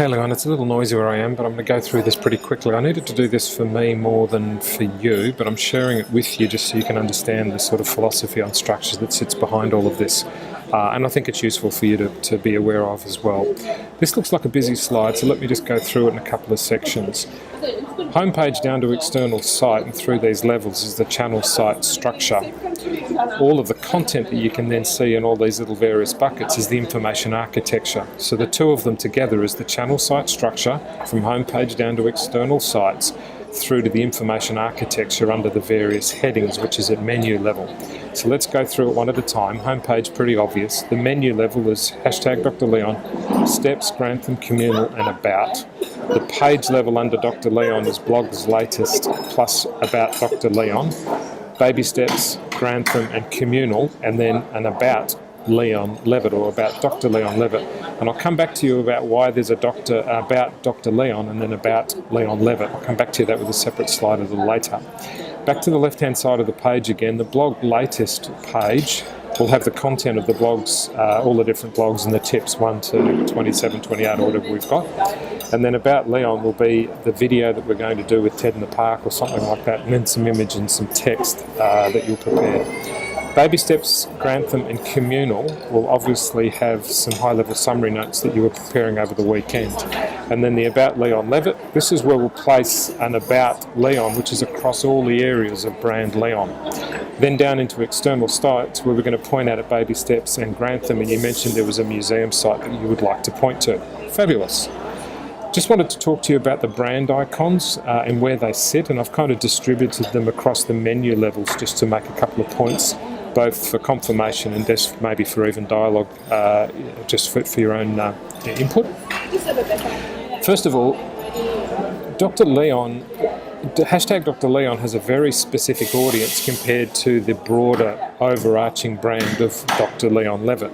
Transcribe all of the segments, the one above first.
Hey Leon, it's a little noisy where I am, but I'm going to go through this pretty quickly. I needed to do this for me more than for you, but I'm sharing it with you just so you can understand the sort of philosophy on structure that sits behind all of this. And I think it's useful for you to be aware of as well. This looks like a busy slide, so let me just go through it in a couple of sections. Homepage down to external site and through these levels is the channel site structure. All of the content that you can then see in all these little various buckets is the information architecture. So the two of them together is the channel site structure from homepage down to external sites through to the information architecture under the various headings, which is at menu level. So let's go through it one at a time. Homepage, pretty obvious. The menu level is hashtag Dr. Leon, steps, Grantham, communal, and about. The page level under Dr. Leon is blogs latest plus about Dr. Leon. Baby steps, Grantham, and communal, and then an about Leon Levitt or about Dr. Leon Levitt. And I'll come back to you about why there's a about Dr. Leon and then about Leon Levitt. I'll come back to you that with a separate slide a little later. Back to the left-hand side of the page again, the blog latest page will have the content of the blogs, all the different blogs and the tips 1 to 27, 28 or whatever we've got. And then about Leon will be the video that we're going to do with Ted in the park or something like that, and then some image and some text that you'll prepare. Baby steps, Grantham and communal will obviously have some high-level summary notes that you were preparing over the weekend. And then the about Leon Levitt, this is where we'll place an about Leon, which is across all the areas of brand Leon. Then down into external sites where we're going to point out at Baby Steps and Grantham, and you mentioned there was a museum site that you would like to point to. Fabulous. Just wanted to talk to you about the brand icons and where they sit, and I've kind of distributed them across the menu levels just to make a couple of points, both for confirmation and just maybe for even dialogue, just for your own input. First of all, Dr. Leon, hashtag Dr. Leon has a very specific audience compared to the broader overarching brand of Dr. Leon Levitt.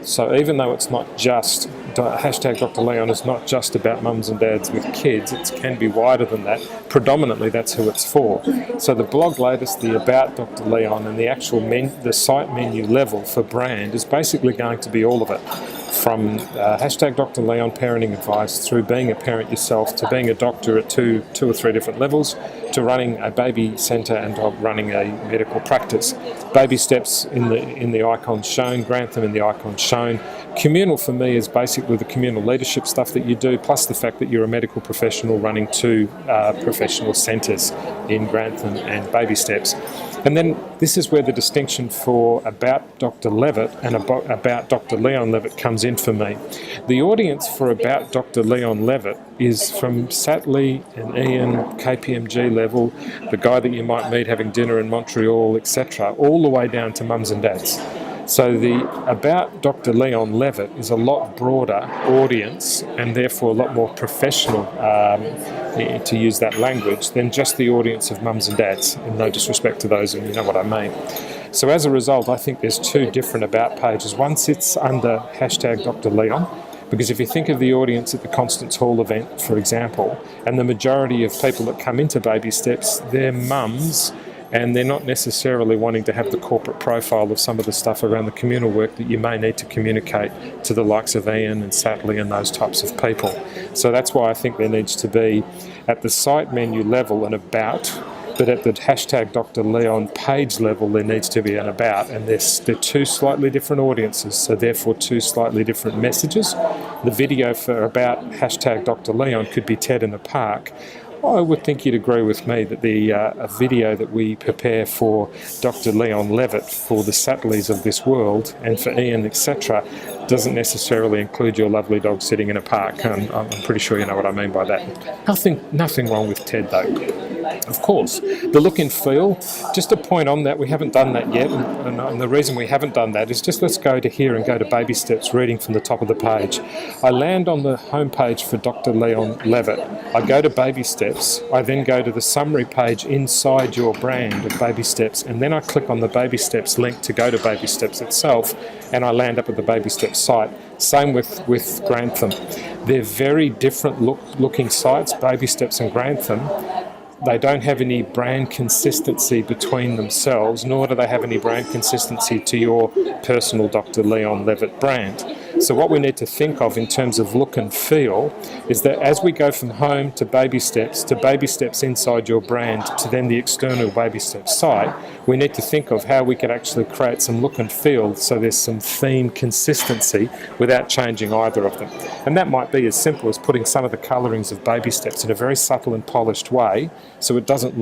So even though it's not just, hashtag Dr. Leon is not just about mums and dads with kids, it can be wider than that. Predominantly that's who it's for. So the blog latest, the about Dr. Leon and the actual the site menu level for brand is basically going to be all of it. From hashtag Dr. Leon parenting advice through being a parent yourself to being a doctor at two or three different levels to running a baby centre and running a medical practice. Baby steps in the icons shown, Grantham in the icons shown. Communal for me is basically the communal leadership stuff that you do, plus the fact that you're a medical professional running two professional centres in Grantham and Baby Steps. And then this is where the distinction for about Dr. Levitt and about Dr. Leon Levitt comes in for me. The audience for about Dr. Leon Levitt is from Satley and Ian, KPMG level, the guy that you might meet having dinner in Montreal, etc., all the way down to mums and dads. So the about Dr. Leon Levitt is a lot broader audience and therefore a lot more professional, to use that language, than just the audience of mums and dads, and no disrespect to those, and you know what I mean. So as a result, I think there's two different about pages. One sits under hashtag Dr. Leon, because if you think of the audience at the Constance Hall event, for example, and the majority of people that come into Baby Steps, they're mums, and they're not necessarily wanting to have the corporate profile of some of the stuff around the communal work that you may need to communicate to the likes of Ian and Satley and those types of people. So that's why I think there needs to be, at the site menu level, an about, but at the hashtag Dr. Leon page level, there needs to be an about, and they're two slightly different audiences, so therefore two slightly different messages. The video for about hashtag Dr. Leon could be Ted in the park. I would think you'd agree with me that the video that we prepare for Dr. Leon Levitt for the Satleys of this world and for Ian, etc., doesn't necessarily include your lovely dog sitting in a park. I'm pretty sure you know what I mean by that. Nothing wrong with Ted, though. Of course, the look and feel, just a point on that, we haven't done that yet, and the reason we haven't done that is just let's go to here and go to Baby Steps, reading from the top of the page. I land on the homepage for Dr. Leon Levitt. I go to Baby Steps, I then go to the summary page inside your brand of Baby Steps, and then I click on the Baby Steps link to go to Baby Steps itself, and I land up at the Baby Steps site. Same with Grantham. They're very different looking sites, Baby Steps and Grantham. They don't have any brand consistency between themselves, nor do they have any brand consistency to your personal Dr. Leon Levitt brand. So what we need to think of in terms of look and feel is that as we go from home to baby steps inside your brand to then the external baby steps site, we need to think of how we could actually create some look and feel so there's some theme consistency without changing either of them. And that might be as simple as putting some of the colourings of baby steps in a very subtle and polished way so it doesn't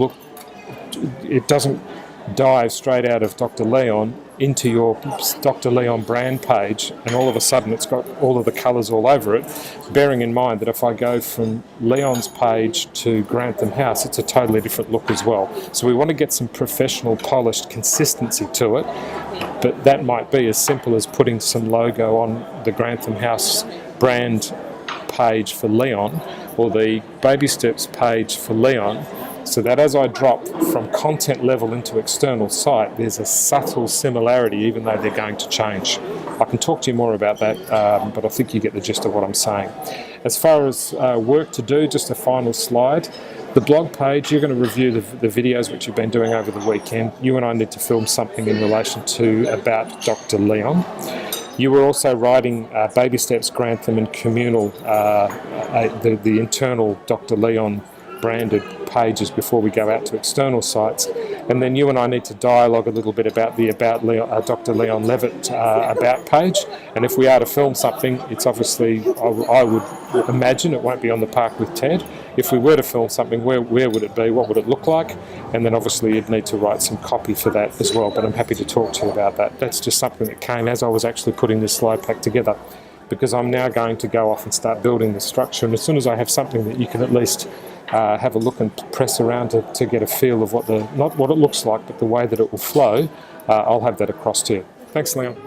dive straight out of Dr. Leon into your Dr. Leon brand page and all of a sudden it's got all of the colours all over it, bearing in mind that if I go from Leon's page to Grantham House, it's a totally different look as well. So we want to get some professional polished consistency to it, but that might be as simple as putting some logo on the Grantham House brand page for Leon or the Baby Steps page for Leon, so that as I drop from content level into external site, there's a subtle similarity even though they're going to change. I can talk to you more about that, but I think you get the gist of what I'm saying. As far as work to do, just a final slide. The blog page, you're going to review the videos which you've been doing over the weekend. You and I need to film something in relation to about Dr. Leon. You were also writing Baby Steps, Grantham and Communal, the internal Dr. Leon branded pages before we go out to external sites, and then you and I need to dialogue a little bit about the Dr. Leon Levitt about page, and if we are to film something, it's obviously, I would imagine it won't be on the Park with Ted. If we were to film something, where would it be, what would it look like, and then obviously you'd need to write some copy for that as well, but I'm happy to talk to you about that. That's just something that came as I was actually putting this slide pack together, because I'm now going to go off and start building the structure, and as soon as I have something that you can at least have a look and press around to get a feel of not what it looks like, but the way that it will flow, I'll have that across to you. Thanks, Leon.